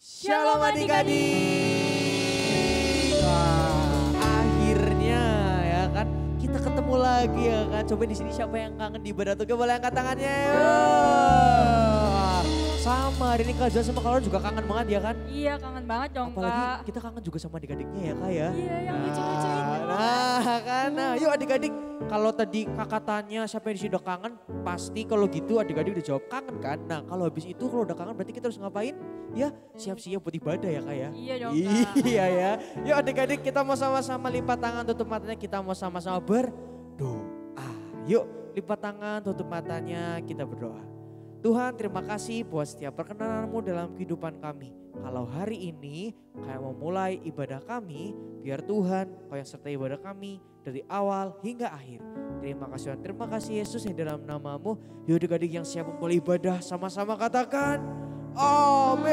Shalom adik-adik. Wah, akhirnya ya kan kita ketemu lagi ya kan. Coba di sini siapa yang kangen di ibadah Tuhan boleh angkat tangannya. Wah, sama hari ini Kak Johan sama Kak juga kangen banget ya kan. Iya kangen banget dong Apalagi Kak. kita kangen juga sama adik-adiknya ya Kak ya. Iya yang lucu-lucu itu. Nah yuk adik-adik. Kalau tadi kakak tanya siapa yang di sini udah kangen, pasti kalau gitu adik-adik udah jawab kangen kan. Nah kalau habis itu kalau udah kangen berarti kita harus ngapain? Ya siap-siap buat ibadah ya Kak ya. Iya dong Kak. Iya ya. Yuk adik-adik kita mau sama-sama lipat tangan tutup matanya, kita mau sama-sama berdoa. Yuk lipat tangan tutup matanya, kita berdoa. Tuhan terima kasih buat setiap perkenanan-Mu dalam kehidupan kami. Kalau hari ini kayak mau mulai ibadah kami, biar Tuhan Kau yang sertai ibadah kami dari awal hingga akhir. Terima kasih Tuhan, terima kasih Yesus yang dalam nama-Mu. Yuk adik-adik yang siap memulai ibadah sama-sama katakan amin.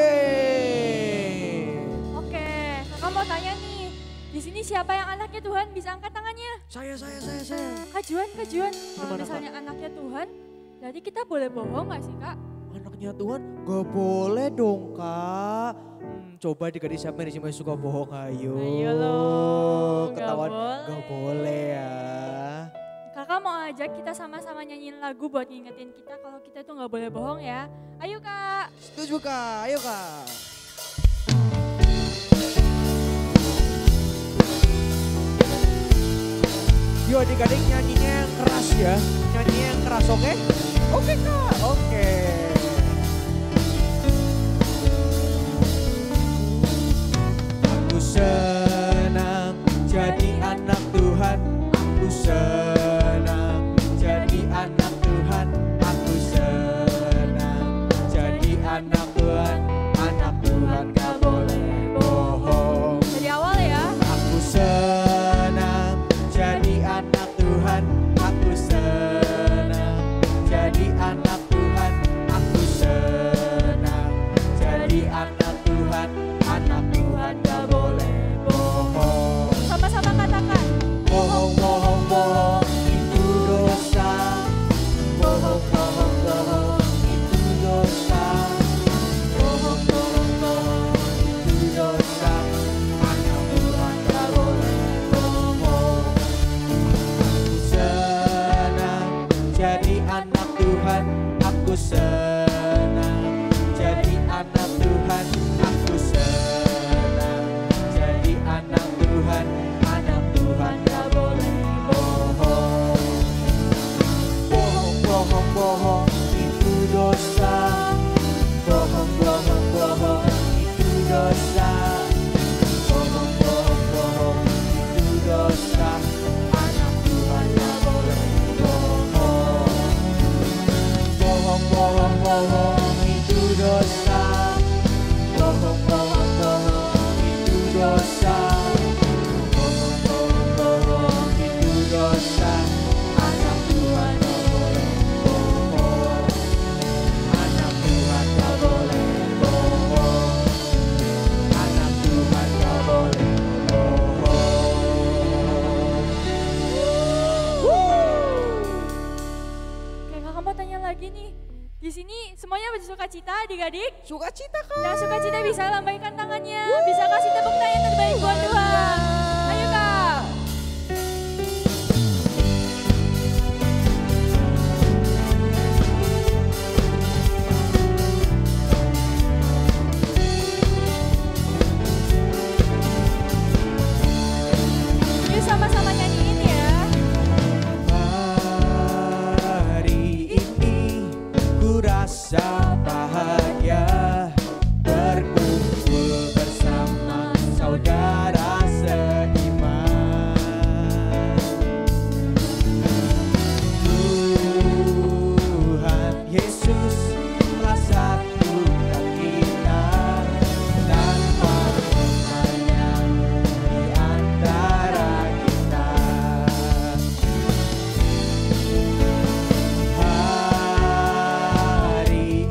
Oke, Kakak mau tanya nih. Di sini siapa yang anaknya Tuhan bisa angkat tangannya? Saya. Kak Juan. Kalau Gimana, misalnya anaknya Tuhan, berarti kita boleh bohong gak sih Kak? Anaknya Tuhan gak boleh dong Kak. Coba adik-adik siapa yang masih suka bohong ayo. Ayo loh, Ketahuan gak gak boleh ya. Kakak mau ajak kita sama-sama nyanyiin lagu buat ngingetin kita kalau kita tuh gak boleh bohong ya. Ayo Kak. Setuju Kak, ayo Kak. Yuk adik-adik nyanyinya yang keras ya. Nyanyinya yang keras oke? Oke Kak, oke. Aku senang jadi anak Tuhan. Aku senang jadi anak Tuhan. Aku senang jadi anak Tuhan. Anak Tuhan gak boleh bohong. Dari awal ya. Aku senang jadi anak Tuhan. Aku senang jadi anak Tuhan. Aku senang jadi anak Tuhan. Anak Tuhan gak boleh bohong. Sama-sama katakan. Bohong, bohong, bohong, itu dosa. Bohong, bohong, bohong, itu dosa. Bohong, bohong, bohong, itu dosa. Anak Tuhan gak boleh bohong. Aku senang jadi anak Tuhan. Aku senang jadi anak Tuhan. Aku senang jadi anak Tuhan. Anak Tuhan gak boleh bohong. Bohong, bohong, bohong, itu dosa. Bohong, bohong, bohong, itu dosa. Bohong, bohong, bohong, itu dosa. Anak Tuhan gak boleh bohong. Bohong, bohong, bohong, itu dosa. Bohong, bohong, bohong, itu dosa. Bohong, bohong, bohong, itu dosa. Anak Tuhan gak boleh bohong. Anak Tuhan gak boleh bohong. Anak Tuhan gak boleh bohong. Oke, Kakak mau tanya lagi nih. Di sini semuanya bersuka cita adik-adik. Sukacita Kak. Yang suka cita bisa lambaikan tangannya. Bisa kasih tepuk tangan yang terbaik buat Tuhan. Ayo Kak. Yuk sama-sama nyanyiin ya. Hari ini ku rasa bahagia berkumpul bersama saudara seiman. Tuhan Yesus telah satukan kita dan firman-Nya di antara kita. Hari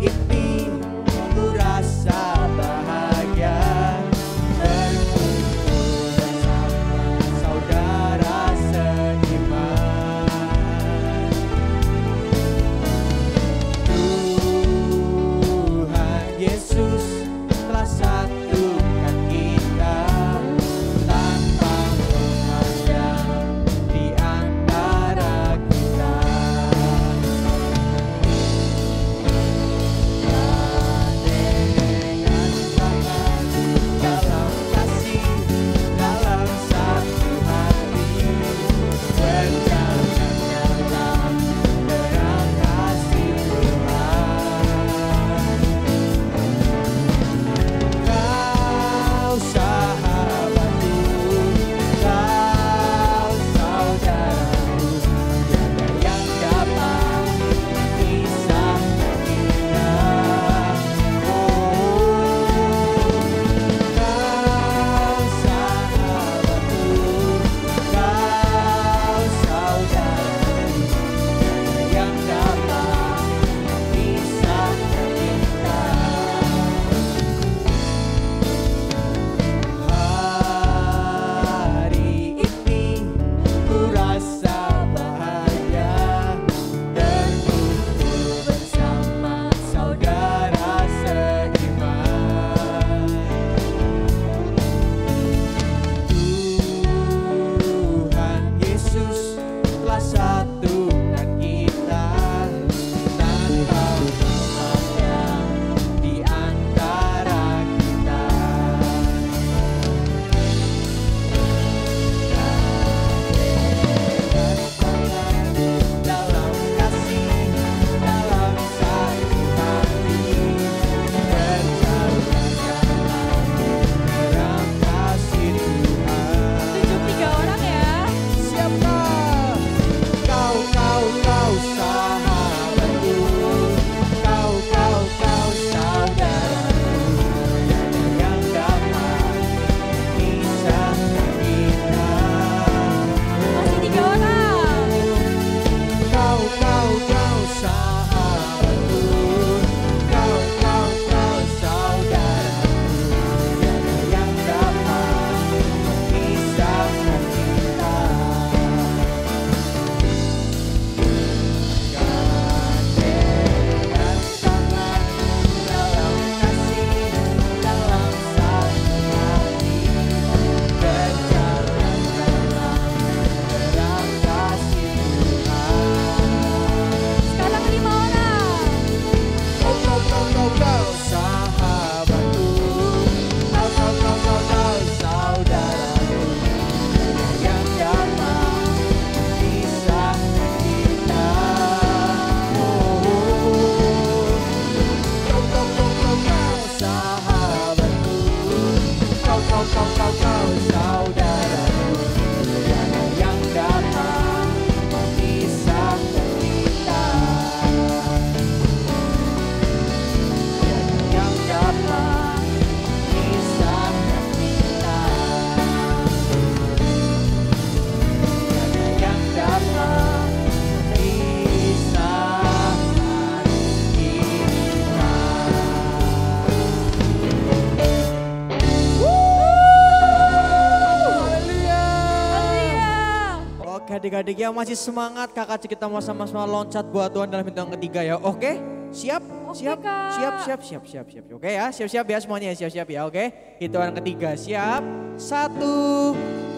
Adik-adik yang masih semangat, kakak kita mau sama-sama loncat buat Tuhan dalam hitungan ketiga ya. Oke? Siap? Oke, Siap? Kak. Siap. Oke ya, siap-siap ya semuanya, siap-siap ya. Oke, hitungan ketiga siap. 1,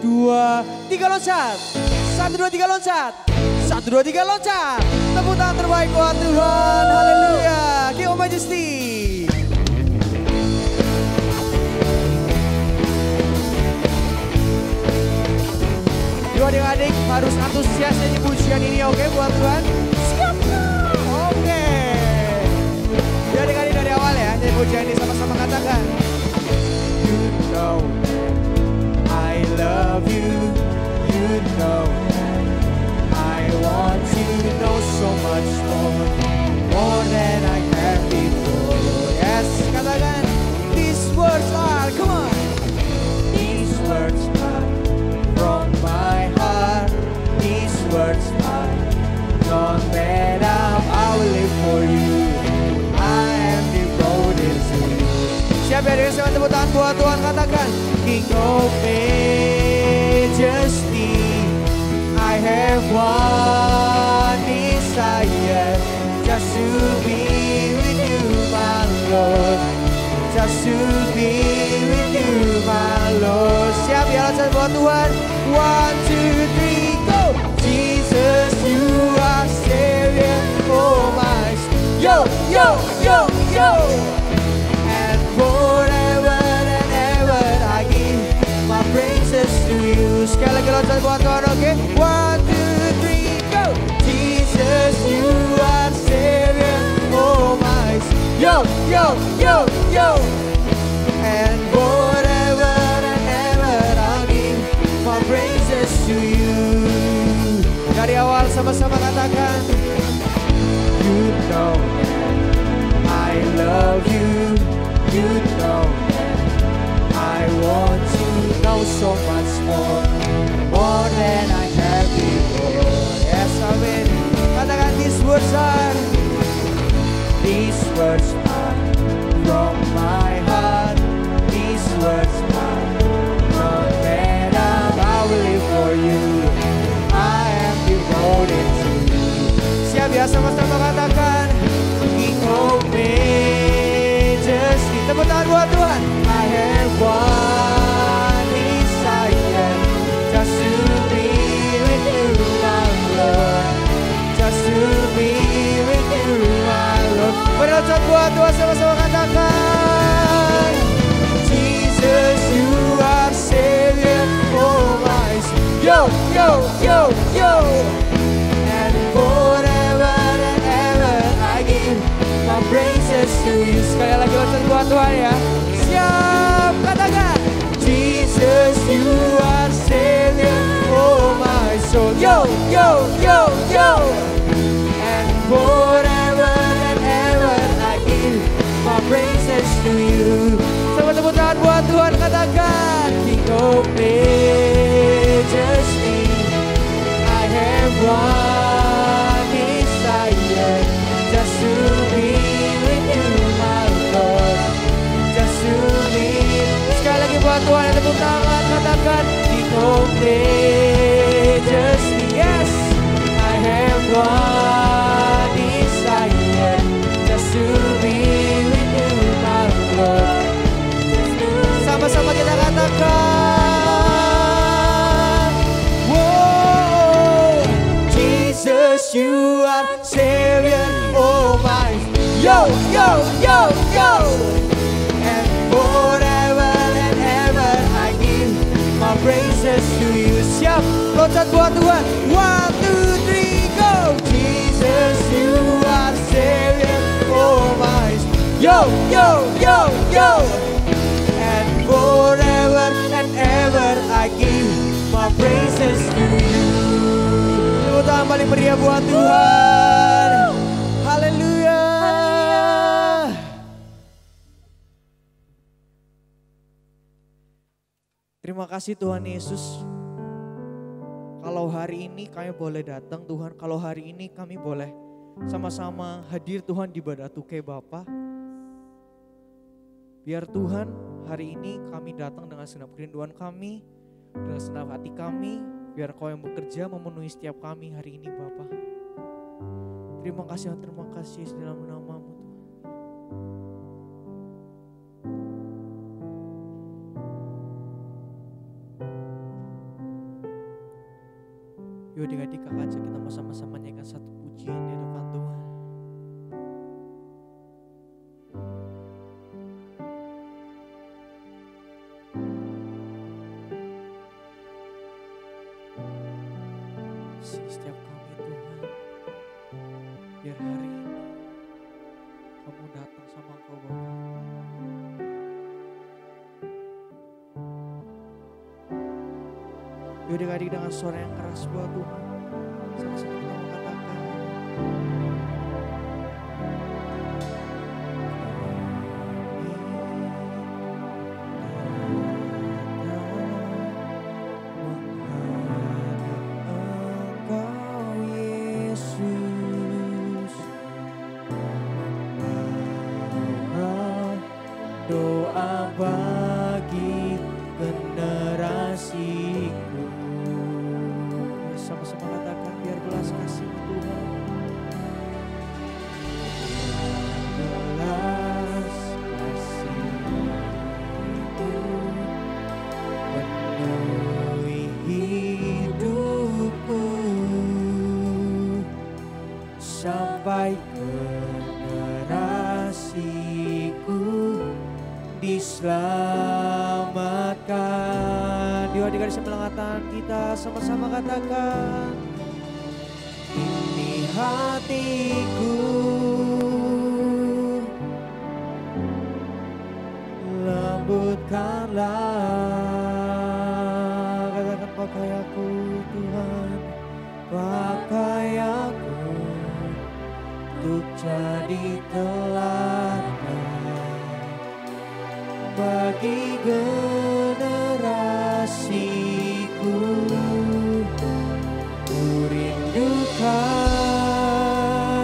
2, 3 loncat. 1, 2, 3 loncat. 1, 2, 3 loncat. Tepuk tangan terbaik buat Tuhan. Haleluya. Give your majesty. Yuk adik-adik harus antusias nyanyi pujian ini oke buat Tuhan? Siap. Oke. Yuk adik-adik dari awal ya nyanyi pujian ini sama-sama katakan. You know I love you. You know I want you to know so much more than I have before. Yes, katakan. These words are, come on. These words are from my heart. These words are not made up. I will live for you. I am devoted to you. Siap ya, dengan tepuk tangan buat Tuhan katakan. King of majesty, I have one desire, just to be with you, my Lord. Just to be with you, my Lord. Siap ya, loncat buat Tuhan. 1, 2, 3, go. Jesus, you are Savior, oh my. Yo, yo, yo, yo. And forever and ever I give my praises to you. Sekali lagi loncat buat Tuhan, oke? 1, 2, 3, go. Jesus, you are Savior, oh my. Yo, yo, yo, yo. And forever and ever I'll give my praises to you. Dari awal sama-sama katakan. You know I love you. You know I want you to know so much more than I have before. Yes, amen. Katakan these words are from my heart. These words are not made up. I will live for you. I am devoted to you. Siap ya, sama-sama katakan. King of majesty. Tepuk tangan buat Tuhan. I have one desire, just to be with you, my Lord. Just to be with you, my Lord. Berloncat buat Tuhan, sama-sama katakan. Jesus, you are Savior, oh my. Yo, yo, yo, yo. And forever and ever I give my praises to you. Sekali lagi loncat buat Tuhan ya. Siap, katakan. Jesus, you are Savior, oh my soul. Yo, yo, yo, yo. And forever and ever I give my praises to you. Sama tepuk tangan buat Tuhan, katakan. King of majesty, I have one desire, just to be with you, my Lord. Just to be. Sekali lagi buat Tuhan, tepuk tangan, katakan. King of majesty, yes, I have one desire, just to be with you, my Lord. Sama-sama kita katakan. Whoa, Jesus, you are Savior, oh my. Yo, yo, yo, yo. And forever and ever I give my praises to you. Siap, loncat buat Tuhan. 1, 2, 3, go. Jesus, you are Savior, oh my. Yo, yo, yo, yo. And forever and ever I give my praises to you. Tepuk tangan paling meriah buat Tuhan. Haleluya. Terima kasih Tuhan Yesus. Kalau hari ini kami boleh datang Tuhan, kalau hari ini kami boleh sama-sama hadir Tuhan di Badatuke Bapa. Biar Tuhan hari ini kami datang dengan segenap kerinduan kami, dengan segenap hati kami, Biar Kau yang bekerja memenuhi setiap kami hari ini Bapa. Terima kasih, terima kasih dalam nama-Mu Tuhan. Yuk adik-adik kakak ajak kita mau sama-sama nyanyikan satu pujian di depan Tuhan. Setiap kami Tuhan, biar hari ini Kamu datang sama Engkau Bapa. Yuk adik-adik dengan suara yang keras buat Tuhan, sama-sama kita mengatakan doa bagi generasiku. Sama-sama katakan biar belas kasih Tuhan. Belas kasih-Mu penuhi hidupku sampai generasiku diselamatkan. Yuk adik-adik sebelah tangan kita sama-sama katakan, ini hatiku, lembutkanlah. Katakan pakai aku Tuhan, pakai aku untuk jadi teladan bagi generasiku. Ku rindukan,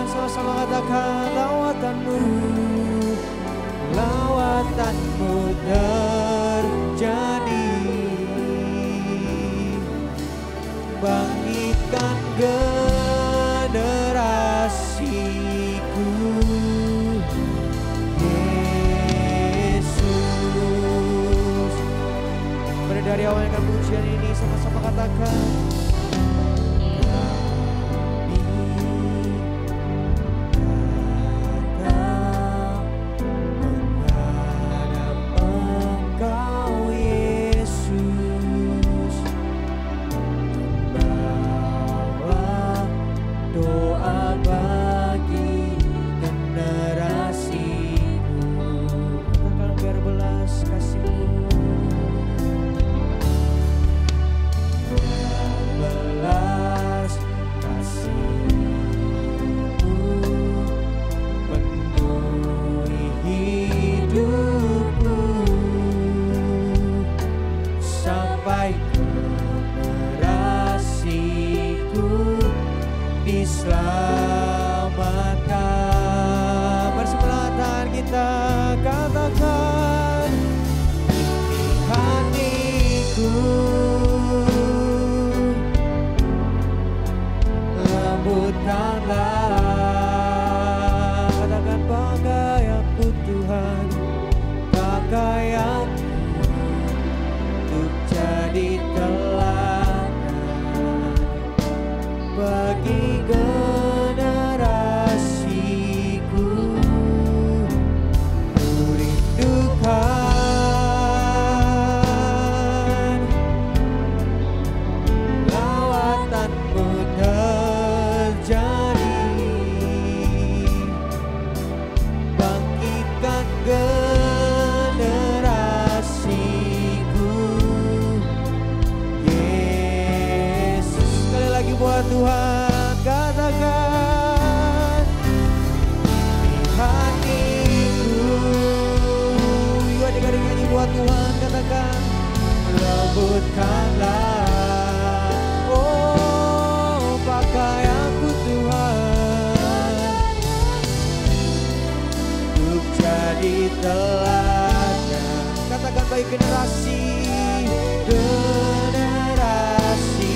sama-sama katakan, lawatanmu, lawatanmu terjadi, bangkitkan generasiku. Dari awalnya pujian ini sama-sama katakan, diselamatkan. Bersebelahan tangan kita katakan, ini hatiku, lembutkanlah. Katakan pakai aku Tuhan, pakai aku untuk jadi teladan bagi generasiku. Ku rindukan lawatanmu terjadi, bangkitkan generasiku. Yesus, sekali lagi buat Tuhan katakan, ini hatiku. Yuk adik-adik nyanyi buat Tuhan katakan, lembutkanlah. Oh pakai aku Tuhan untuk jadi teladan. Katakan baik generasi, generasi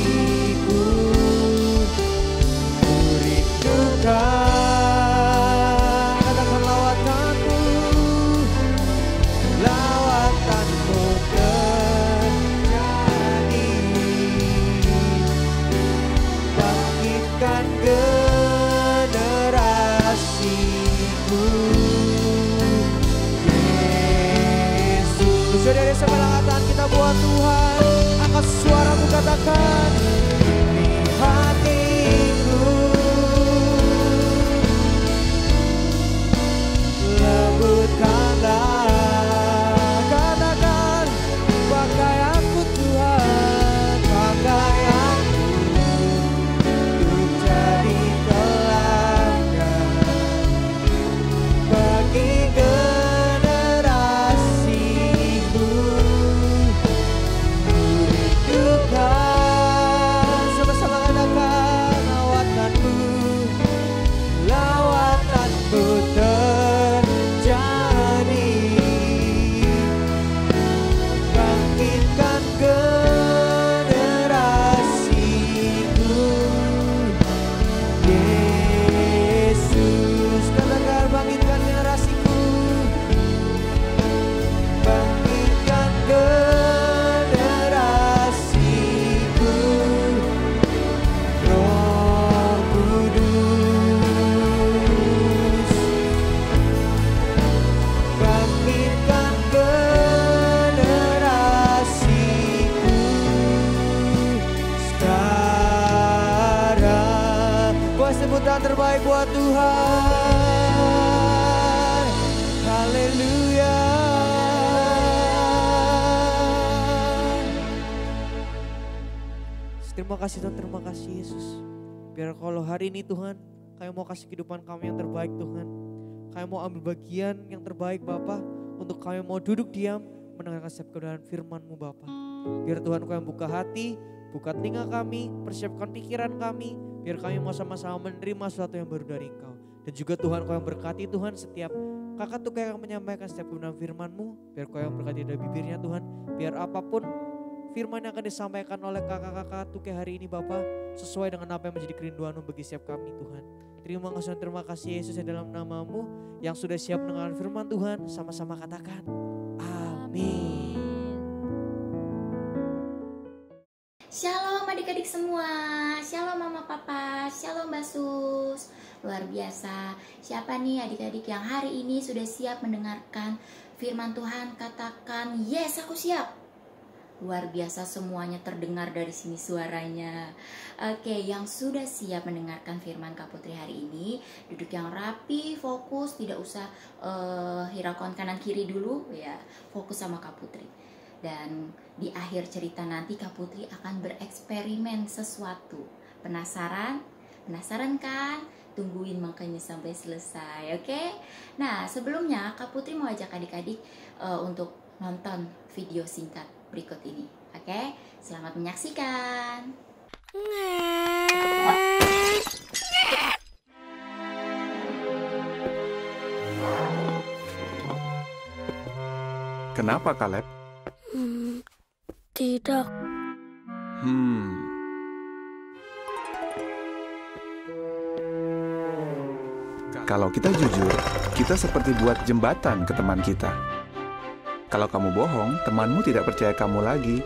Terima kasih Tuhan, terima kasih Yesus. Biar kalau hari ini Tuhan, kami mau kasih kehidupan kami yang terbaik Tuhan. Kami mau ambil bagian yang terbaik Bapa. Untuk kami mau duduk diam mendengarkan setiap kebenaran firman-Mu Bapa. Biar Tuhan Kau yang buka hati, buka telinga kami, persiapkan pikiran kami. Biar kami mau sama-sama menerima sesuatu yang baru dari Engkau. Dan juga Tuhan Kau yang berkati Tuhan setiap kakak tuh kayak menyampaikan setiap kebenaran firman-Mu. Biar Kau yang berkati dari bibirnya Tuhan. Biar apapun firman yang akan disampaikan oleh kakak-kakak Tuke hari ini Bapak sesuai dengan apa yang menjadi kerinduan-Mu bagi setiap kami Tuhan. Terima kasih, terima kasih Yesus ya dalam nama-Mu yang sudah siap mendengarkan firman Tuhan. Sama-sama katakan amin. Shalom adik-adik semua, shalom mama papa, shalom basus. Luar biasa, siapa nih adik-adik yang hari ini sudah siap mendengarkan firman Tuhan? Katakan yes, aku siap. Luar biasa, semuanya terdengar dari sini suaranya. Oke, yang sudah siap mendengarkan firman Kak Putri hari ini, duduk yang rapi, fokus, tidak usah hiraukan kanan kiri dulu ya. Fokus sama Kak Putri. Dan di akhir cerita nanti Kak Putri akan bereksperimen sesuatu. Penasaran? Penasaran kan? Tungguin makanya sampai selesai, oke? Nah, sebelumnya Kak Putri mau ajak adik-adik untuk nonton video singkat berikut ini, oke? Selamat menyaksikan. Kenapa Kaleb? Tidak. Kalau kita jujur, kita seperti buat jembatan ke teman kita. Kalau kamu bohong, temanmu tidak percaya kamu lagi.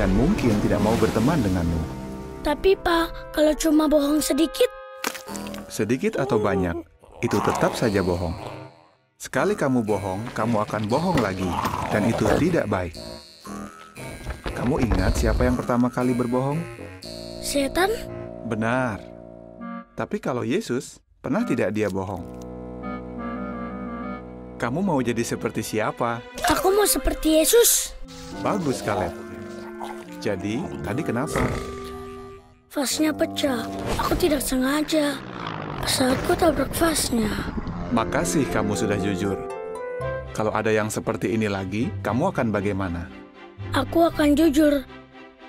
Dan mungkin tidak mau berteman denganmu. Tapi Pak, kalau cuma bohong sedikit? Sedikit atau banyak, itu tetap saja bohong. Sekali kamu bohong, kamu akan bohong lagi. Dan itu tidak baik. Kamu ingat siapa yang pertama kali berbohong? Setan? Benar. Tapi kalau Yesus, pernah tidak dia bohong? Kamu mau jadi seperti siapa? Aku mau seperti Yesus. Bagus, Kaleb. Jadi, tadi kenapa? Vasnya pecah. Aku tidak sengaja. Saatku tabrak vasnya. Makasih kamu sudah jujur. Kalau ada yang seperti ini lagi, kamu akan bagaimana? Aku akan jujur.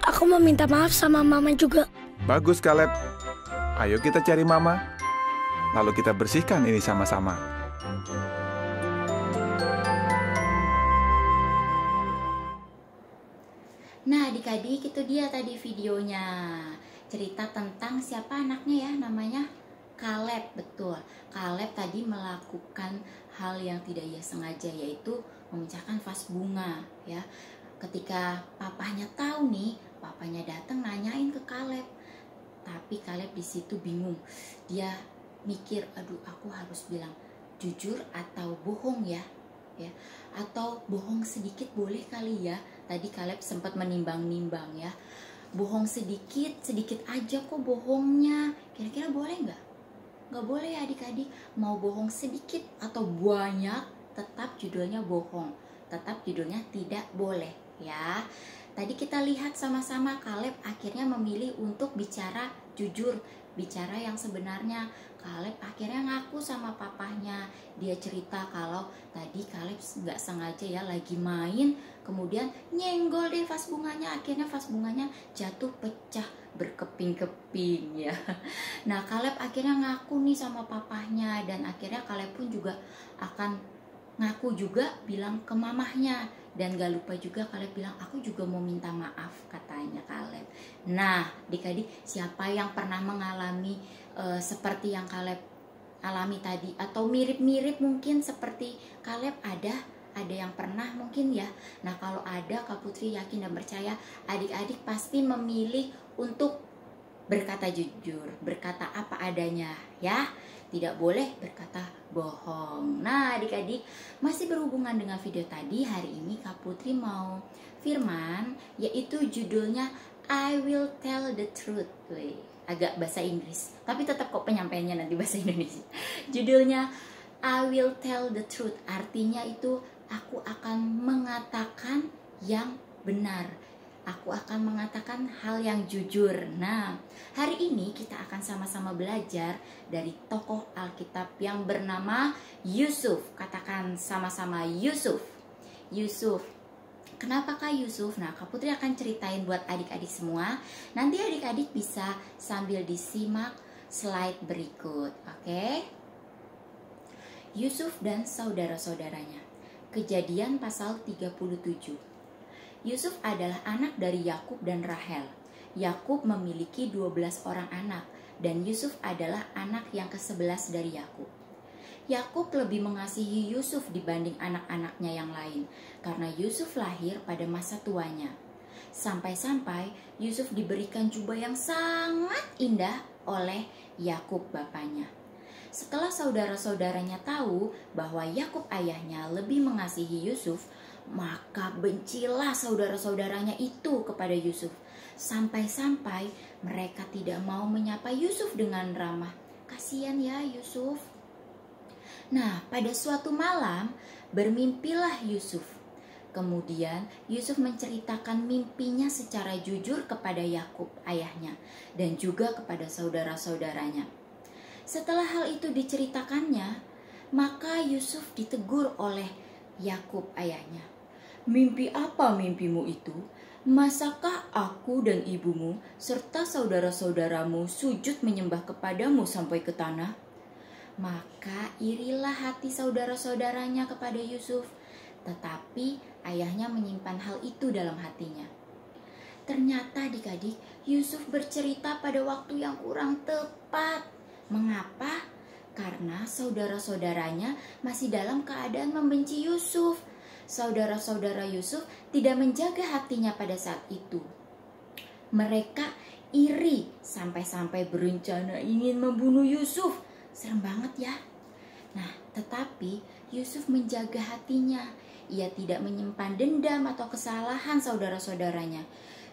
Aku mau minta maaf sama Mama juga. Bagus, Kaleb. Ayo kita cari Mama. Lalu kita bersihkan ini sama-sama. Nah adik-adik, itu dia tadi videonya. Cerita tentang siapa anaknya ya, namanya Kaleb. Betul, Kaleb tadi melakukan hal yang tidak ia sengaja, yaitu memecahkan vas bunga ya. Ketika papahnya tahu nih, papahnya datang nanyain ke Kaleb. Tapi Kaleb di situ bingung. Dia mikir, aduh aku harus bilang jujur atau bohong ya. Atau bohong sedikit boleh kali ya. Tadi Kaleb sempat menimbang-nimbang ya. Bohong sedikit aja kok bohongnya. Kira-kira boleh nggak? Nggak boleh ya adik-adik. Mau bohong sedikit atau banyak, tetap judulnya bohong. Tetap judulnya tidak boleh ya. Tadi kita lihat sama-sama Kaleb akhirnya memilih untuk bicara jujur, bicara yang sebenarnya. Kaleb akhirnya ngaku sama papahnya. Dia cerita kalau tadi Kaleb nggak sengaja ya lagi main, kemudian nyenggol deh vas bunganya. Akhirnya vas bunganya jatuh pecah berkeping-keping ya. Nah Kaleb akhirnya ngaku nih sama papahnya, dan akhirnya Kaleb pun juga akan ngaku juga bilang ke mamahnya. Dan gak lupa juga Kaleb bilang, aku juga mau minta maaf, katanya Kaleb. Nah adik-adik, siapa yang pernah mengalami seperti yang Kaleb alami tadi, atau mirip-mirip mungkin seperti Kaleb? Ada yang pernah mungkin ya. Nah kalau ada, Kak Putri yakin dan percaya adik-adik pasti memilih untuk berkata jujur, berkata apa adanya ya. Tidak boleh berkata bohong. Nah adik-adik, masih berhubungan dengan video tadi, hari ini Kak Putri mau firman, yaitu judulnya I will tell the truth. Agak bahasa Inggris, tapi tetap kok penyampaiannya nanti bahasa Indonesia. Judulnya I will tell the truth, artinya itu aku akan mengatakan yang benar. aku akan mengatakan hal yang jujur. Nah, hari ini kita akan sama-sama belajar dari tokoh Alkitab yang bernama Yusuf. Katakan sama-sama Yusuf. Yusuf. Kenapakah Yusuf? Nah, Kak Putri akan ceritain buat adik-adik semua. Nanti adik-adik bisa sambil disimak slide berikut, oke? Yusuf dan saudara-saudaranya. Kejadian pasal 37. Yusuf adalah anak dari Yakub dan Rahel. Yakub memiliki 12 orang anak dan Yusuf adalah anak yang ke-11 dari Yakub. Yakub lebih mengasihi Yusuf dibanding anak-anaknya yang lain karena Yusuf lahir pada masa tuanya. Sampai-sampai Yusuf diberikan jubah yang sangat indah oleh Yakub bapaknya. Setelah saudara-saudaranya tahu bahwa Yakub ayahnya lebih mengasihi Yusuf, maka bencilah saudara-saudaranya itu kepada Yusuf. Sampai-sampai mereka tidak mau menyapa Yusuf dengan ramah. Kasihan ya Yusuf. Nah, pada suatu malam bermimpilah Yusuf. Kemudian Yusuf menceritakan mimpinya secara jujur kepada Yakub ayahnya dan juga kepada saudara-saudaranya. Setelah hal itu diceritakannya, maka Yusuf ditegur oleh Yakub ayahnya. Mimpi apa mimpimu itu? Masakah aku dan ibumu serta saudara-saudaramu sujud menyembah kepadamu sampai ke tanah? Maka irilah hati saudara-saudaranya kepada Yusuf, tetapi ayahnya menyimpan hal itu dalam hatinya. Ternyata adik-adik, Yusuf bercerita pada waktu yang kurang tepat. Mengapa? Karena saudara-saudaranya masih dalam keadaan membenci Yusuf. Saudara-saudara Yusuf tidak menjaga hatinya pada saat itu. Mereka iri sampai-sampai berencana ingin membunuh Yusuf. Serem banget ya. Nah, tetapi Yusuf menjaga hatinya. Ia tidak menyimpan dendam atau kesalahan saudara-saudaranya.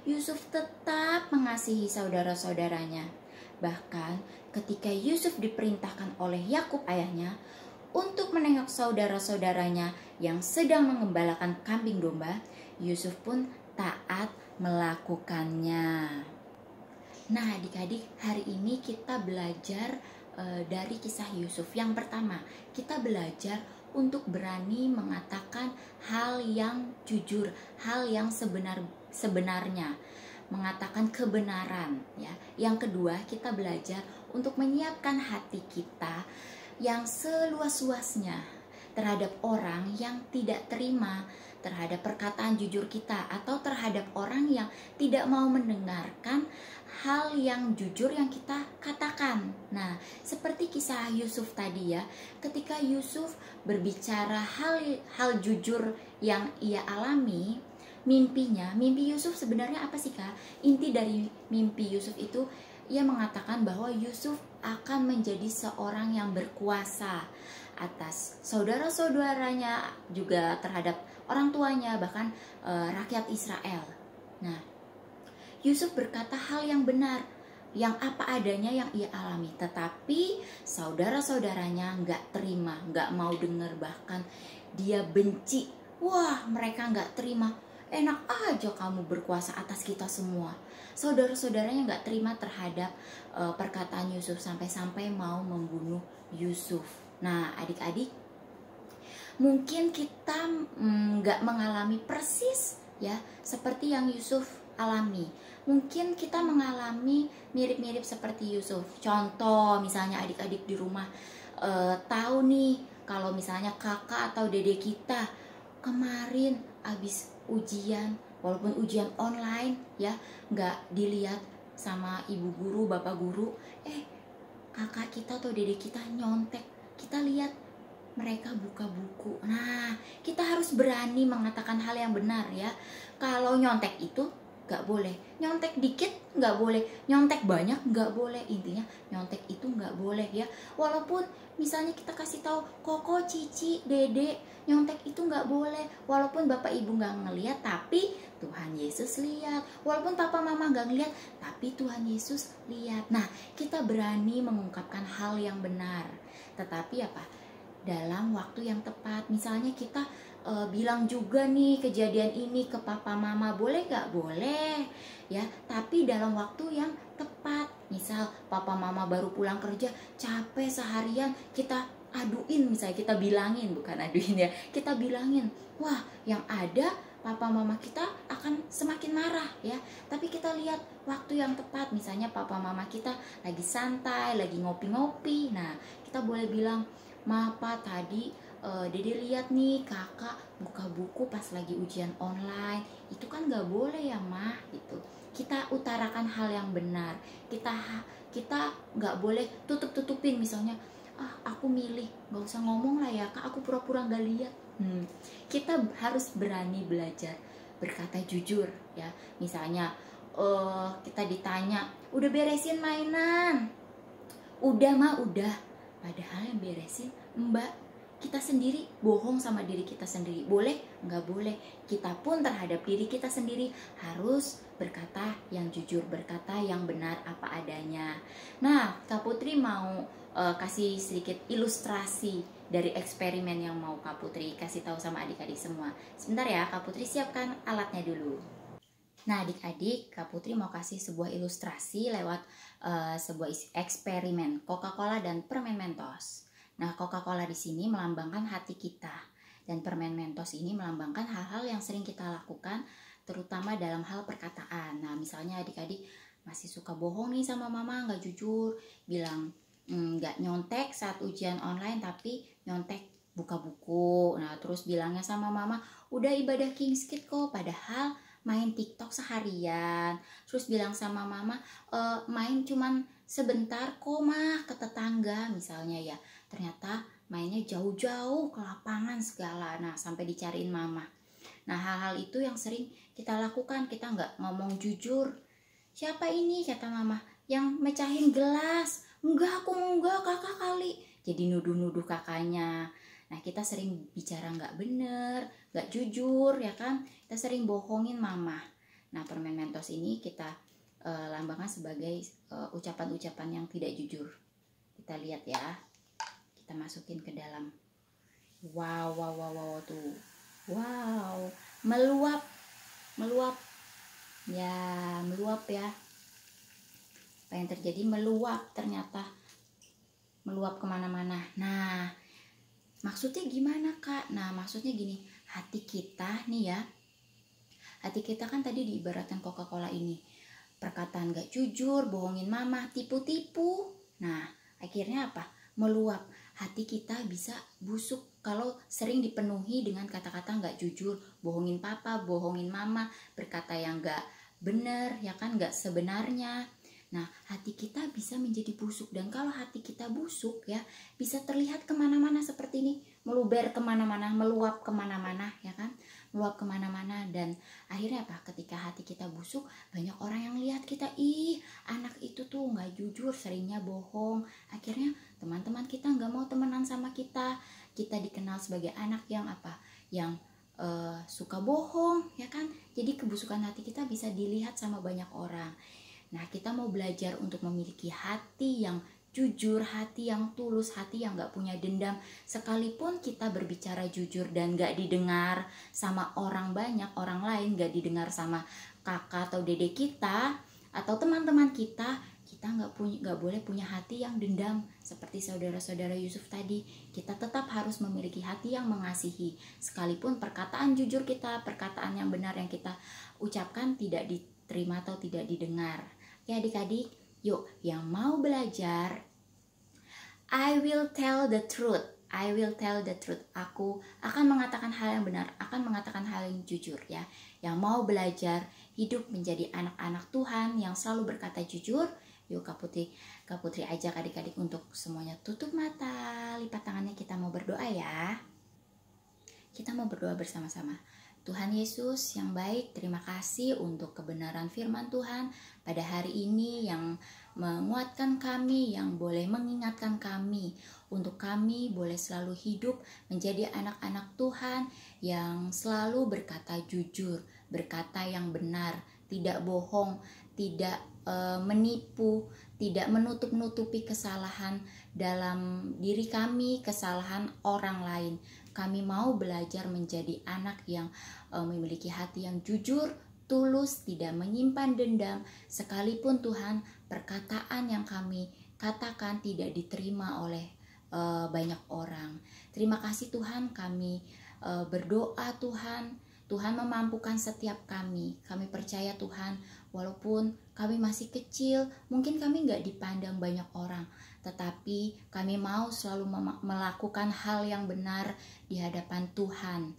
Yusuf tetap mengasihi saudara-saudaranya. Bahkan ketika Yusuf diperintahkan oleh Yakub ayahnya untuk menengok saudara-saudaranya yang sedang mengembalakan kambing domba, Yusuf pun taat melakukannya. Nah, adik-adik, hari ini kita belajar dari kisah Yusuf. Yang pertama, kita belajar untuk berani mengatakan hal yang jujur, hal yang sebenarnya, mengatakan kebenaran ya. Yang kedua, kita belajar untuk menyiapkan hati kita yang seluas-luasnya terhadap orang yang tidak terima terhadap perkataan jujur kita atau terhadap orang yang tidak mau mendengarkan hal yang jujur yang kita katakan. Nah, seperti kisah Yusuf tadi ya, ketika Yusuf berbicara hal jujur yang ia alami, mimpi Yusuf sebenarnya apa sih Kak? Inti dari mimpi Yusuf itu, ia mengatakan bahwa Yusuf akan menjadi seorang yang berkuasa atas saudara-saudaranya, juga terhadap orang tuanya, bahkan rakyat Israel. Nah, Yusuf berkata hal yang benar, yang apa adanya yang ia alami. Tetapi saudara-saudaranya nggak terima, nggak mau dengar, bahkan dia benci. Wah, mereka nggak terima. Enak aja kamu berkuasa atas kita semua. Saudara-saudaranya nggak terima terhadap perkataan Yusuf, sampai-sampai mau membunuh Yusuf. Nah, adik-adik, mungkin kita nggak mengalami persis ya seperti yang Yusuf alami. Mungkin kita mengalami mirip-mirip seperti Yusuf. Contoh, misalnya adik-adik di rumah tahu nih kalau misalnya kakak atau dede kita kemarin habis ujian, walaupun ujian online ya, nggak dilihat sama ibu guru, bapak guru, kakak kita atau dede kita nyontek, kita lihat mereka buka buku. Nah, kita harus berani mengatakan hal yang benar ya. Kalau nyontek itu nggak boleh, nyontek dikit nggak boleh, nyontek banyak nggak boleh. Intinya nyontek itu nggak boleh ya. Walaupun misalnya kita kasih tahu koko, cici, dede, nyontek itu nggak boleh. Walaupun bapak ibu nggak ngeliat, tapi Tuhan Yesus lihat. Walaupun papa mama nggak ngeliat, tapi Tuhan Yesus lihat. Nah, kita berani mengungkapkan hal yang benar. Tetapi apa? dalam waktu yang tepat. Misalnya kita bilang juga nih kejadian ini ke papa mama, boleh gak? Boleh ya, tapi dalam waktu yang tepat. Misal papa mama baru pulang kerja capek seharian, kita aduin, misalnya kita bilangin, bukan aduin ya, kita bilangin, wah yang ada papa mama kita akan semakin marah ya. Tapi kita lihat waktu yang tepat, misalnya papa mama kita lagi santai, lagi ngopi-ngopi. Nah, kita boleh bilang, "Ma, Pa, tadi Dede lihat nih kakak buka buku pas lagi ujian online. Itu kan gak boleh ya, Ma," gitu. Kita utarakan hal yang benar. Kita gak boleh tutup-tutupin, misalnya, aku milih gak usah ngomong lah ya Kak, aku pura-pura gak lihat. Kita harus berani belajar berkata jujur ya. Misalnya kita ditanya, udah beresin mainan? Udah Ma, udah. Padahal yang beresin Mbak. Kita sendiri bohong sama diri kita sendiri. Boleh? Nggak boleh. Kita pun terhadap diri kita sendiri harus berkata yang jujur, berkata yang benar apa adanya. Nah, Kak Putri mau kasih sedikit ilustrasi dari eksperimen yang mau Kak Putri kasih tahu sama adik-adik semua. Sebentar ya, Kak Putri siapkan alatnya dulu. Nah, adik-adik, Kak Putri mau kasih sebuah ilustrasi lewat sebuah eksperimen Coca-Cola dan permen Mentos. Nah, Coca-Cola di sini melambangkan hati kita, dan permen Mentos ini melambangkan hal-hal yang sering kita lakukan, terutama dalam hal perkataan. Nah, misalnya adik-adik masih suka bohong nih sama mama, nggak jujur, bilang nggak nyontek saat ujian online, tapi nyontek buka buku. Nah, terus bilangnya sama mama, udah ibadah Kingskit kok, padahal main TikTok seharian. Terus bilang sama mama, main cuman sebentar kok mah ke tetangga misalnya ya. Ternyata mainnya jauh-jauh ke lapangan segala. Nah, sampai dicariin mama. Nah, hal-hal itu yang sering kita lakukan. Kita nggak ngomong jujur. Siapa ini? Kata mama. Yang mecahin gelas. Enggak, aku enggak, kakak kali. Jadi nuduh-nuduh kakaknya. Nah, kita sering bicara nggak bener, nggak jujur ya kan. Kita sering bohongin mama. Nah, permen Mentos ini kita lambangkan sebagai ucapan-ucapan yang tidak jujur. Kita lihat ya. Kita masukin ke dalam. Wow tuh. Wow, meluap. Ya, meluap ya. Apa yang terjadi? Meluap ternyata. Meluap kemana-mana. Nah, maksudnya gimana Kak? Nah, maksudnya gini, hati kita nih ya. Hati kita kan tadi diibaratkan Coca-Cola ini. Perkataan gak jujur, bohongin mama, tipu-tipu. Nah, akhirnya apa? Meluap. Hati kita bisa busuk kalau sering dipenuhi dengan kata-kata gak jujur, bohongin papa, bohongin mama, berkata yang gak benar, ya kan, gak sebenarnya. Nah, hati kita bisa menjadi busuk, dan kalau hati kita busuk ya, bisa terlihat kemana-mana seperti ini, meluber kemana-mana, meluap kemana-mana, ya kan, meluap kemana-mana. Dan akhirnya apa? Ketika hati kita busuk, banyak orang yang lihat kita, ih anak itu tuh nggak jujur, seringnya bohong. Akhirnya teman-teman kita nggak mau temenan sama kita. Kita dikenal sebagai anak yang apa? Yang suka bohong, ya kan. Jadi kebusukan hati kita bisa dilihat sama banyak orang. Nah, kita mau belajar untuk memiliki hati yang jujur, hati yang tulus, hati yang gak punya dendam. Sekalipun kita berbicara jujur dan gak didengar sama orang banyak, orang lain, gak didengar sama kakak atau dede kita atau teman-teman kita gak boleh punya hati yang dendam. Seperti saudara-saudara Yusuf tadi, kita tetap harus memiliki hati yang mengasihi. Sekalipun perkataan jujur kita, perkataan yang benar yang kita ucapkan tidak diterima atau tidak didengar. Ya adik-adik, yuk yang mau belajar, I will tell the truth. I will tell the truth. Aku akan mengatakan hal yang benar, akan mengatakan hal yang jujur ya. Yang mau belajar hidup menjadi anak-anak Tuhan yang selalu berkata jujur, yuk Kak Putri ajak adik-adik untuk semuanya tutup mata, lipat tangannya, kita mau berdoa ya. Kita mau berdoa bersama-sama. Tuhan Yesus yang baik, terima kasih untuk kebenaran firman Tuhan pada hari ini yang menguatkan kami, yang boleh mengingatkan kami untuk kami boleh selalu hidup menjadi anak-anak Tuhan yang selalu berkata jujur, berkata yang benar, tidak bohong, tidak menipu, tidak menutup-nutupi kesalahan, dalam diri kami, kesalahan orang lain. Kami mau belajar menjadi anak yang memiliki hati yang jujur, tulus, tidak menyimpan dendam, sekalipun Tuhan perkataan yang kami katakan tidak diterima oleh banyak orang. Terima kasih Tuhan, kami berdoa Tuhan memampukan setiap kami. Kami percaya Tuhan, walaupun kami masih kecil, mungkin kami nggak dipandang banyak orang, tetapi kami mau selalu melakukan hal yang benar di hadapan Tuhan.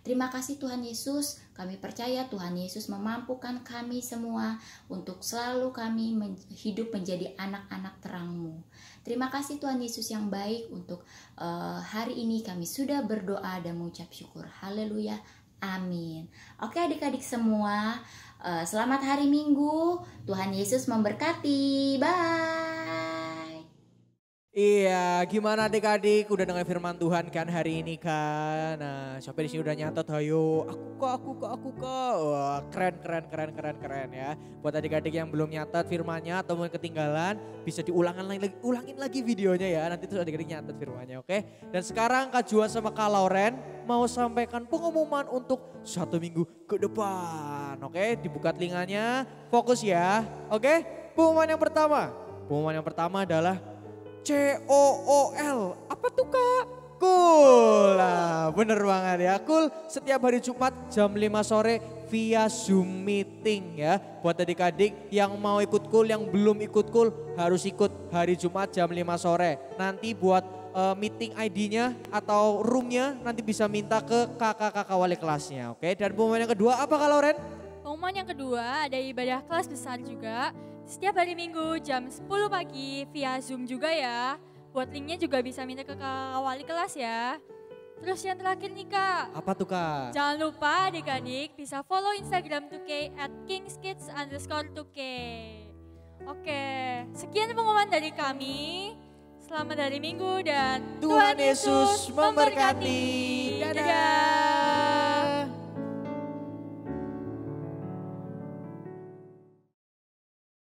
Terima kasih Tuhan Yesus, kami percaya Tuhan Yesus memampukan kami semua untuk selalu kami hidup menjadi anak-anak terang-Mu. Terima kasih Tuhan Yesus yang baik, untuk hari ini kami sudah berdoa dan mengucap syukur. Haleluya, amin. Oke adik-adik semua, selamat hari Minggu, Tuhan Yesus memberkati, bye. Iya, gimana adik-adik? Udah dengar firman Tuhan kan hari ini kan? Nah, siapa di sini udah nyatet? Ayo, aku kok. Wah, keren ya. Buat adik-adik yang belum nyatet firmannya atau mau ketinggalan, bisa ulangin lagi videonya ya. Nanti terus adik-adik nyatet firmannya, oke? Dan sekarang Kak Juan sama Kak Lauren mau sampaikan pengumuman untuk 1 minggu ke depan, oke? Dibuka telinganya, fokus ya, oke? Pengumuman yang pertama adalah COOL, apa tuh Kak? Cool, nah bener banget ya, cool. Setiap hari Jumat jam 5 sore via Zoom meeting ya. Buat adik-adik yang mau ikut cool, yang belum ikut cool harus ikut hari Jumat jam 5 sore. Nanti buat meeting ID-nya atau room-nya nanti bisa minta ke kakak-kakak wali kelasnya, oke? Dan pengumuman yang kedua apa Kak Lauren? Pengumuman yang kedua ada ibadah kelas besar juga. Setiap hari Minggu jam 10 pagi via Zoom juga ya. Buat linknya juga bisa minta ke kakak wali kelas ya. Terus yang terakhir nih Kak. Apa tuh Kak? Jangan lupa adik-adik bisa follow Instagram 2K @kingskids_2K. Oke, sekian pengumuman dari kami. Selamat hari Minggu dan Tuhan Yesus memberkati. Dadah.